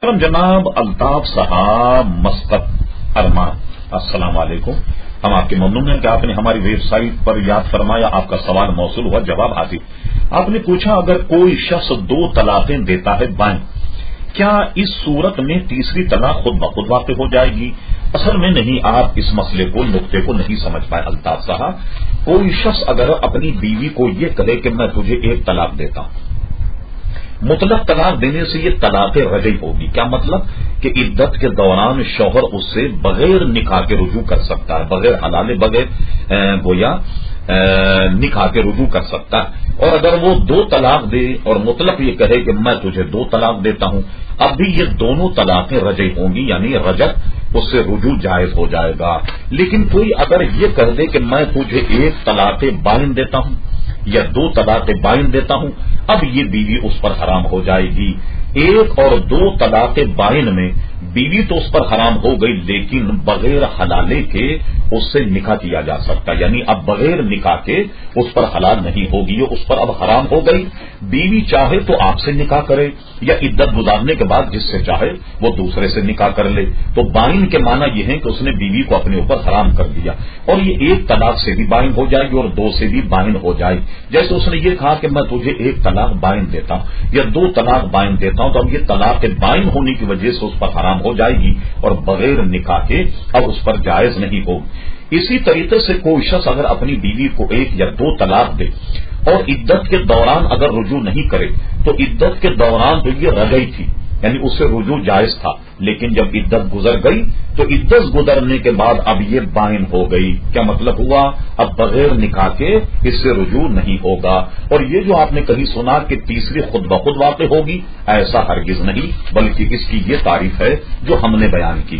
جناب الطاف صاحب مسقط ارمان، السلام علیکم۔ ہم آپ کے ممنون ہیں کہ آپ نے ہماری ویب سائٹ پر یاد فرمایا، آپ کا سوال موصول ہوا، جواب حاصل۔ آپ نے پوچھا اگر کوئی شخص 2 طلاقیں دیتا ہے بائیں، کیا اس صورت میں تیسری طلاق خود بخود واقع ہو جائے گی؟ اصل میں نہیں، آپ اس مسئلے کو نقطے کو نہیں سمجھ پائے الطاف صاحب۔ کوئی شخص اگر اپنی بیوی کو یہ کہے کہ میں تجھے 1 طلاق دیتا ہوں، مطلق طلاق دینے سے یہ طلاق رجعی ہوگی۔ کیا مطلب کہ عدت کے دوران شوہر اس سے بغیر نکاح کے رجوع کر سکتا ہے، بغیر حلال، بغیر گویا نکاح کے رجوع کر سکتا ہے۔ اور اگر وہ 2 طلاق دے اور مطلق یہ کہے کہ میں تجھے 2 طلاق دیتا ہوں، اب بھی یہ دونوں طلاقیں رجعی ہوں گی، یعنی رجعت اس سے رجوع جائز ہو جائے گا۔ لیکن کوئی اگر یہ کہہ دے کہ میں تجھے 1 طلاق بائن دیتا ہوں یا 2 طلاق بائن دیتا ہوں، اب یہ بیوی اس پر حرام ہو جائے گی۔ 1 اور 2 طلاق بائن میں بیوی تو اس پر حرام ہو گئی، لیکن بغیر حلالے کے اس سے نکاح کیا جا سکتا، یعنی اب بغیر نکاح کے اس پر حلال نہیں ہوگی، یہ اس پر اب حرام ہو گئی۔ بیوی چاہے تو آپ سے نکاح کرے یا عدت گزارنے کے بعد جس سے چاہے وہ دوسرے سے نکاح کر لے۔ تو بائن کے معنی یہ ہے کہ اس نے بیوی کو اپنے اوپر حرام کر دیا، اور یہ 1 طلاق سے بھی بائن ہو جائے گی اور 2 سے بھی بائن ہو جائے گی۔ جیسے اس نے یہ کہا کہ میں تجھے 1 طلاق بائن دیتا ہوں یا 2 طلاق بائن دیتا ہوں، تو اب یہ طلاق بائن ہونے کی وجہ سے اس پر حرام ہو جائے گی اور بغیر نکاح کے اب اس پر جائز نہیں ہوگی۔ اسی طریقے سے کوئی شخص اگر اپنی بیوی کو 1 یا 2 طلاق دے اور عدت کے دوران اگر رجوع نہیں کرے، تو عدت کے دوران تو یہ رجعی تھی، یعنی اس سے رجوع جائز تھا، لیکن جب عدت گزر گئی تو عدت گزرنے کے بعد اب یہ بائن ہو گئی۔ کیا مطلب ہوا؟ اب بغیر نکاح کے اس سے رجوع نہیں ہوگا۔ اور یہ جو آپ نے کہیں سنا کہ تیسری خود بخود واقع ہوگی، ایسا ہرگز نہیں، بلکہ اس کی یہ تعریف ہے جو ہم نے بیان کی۔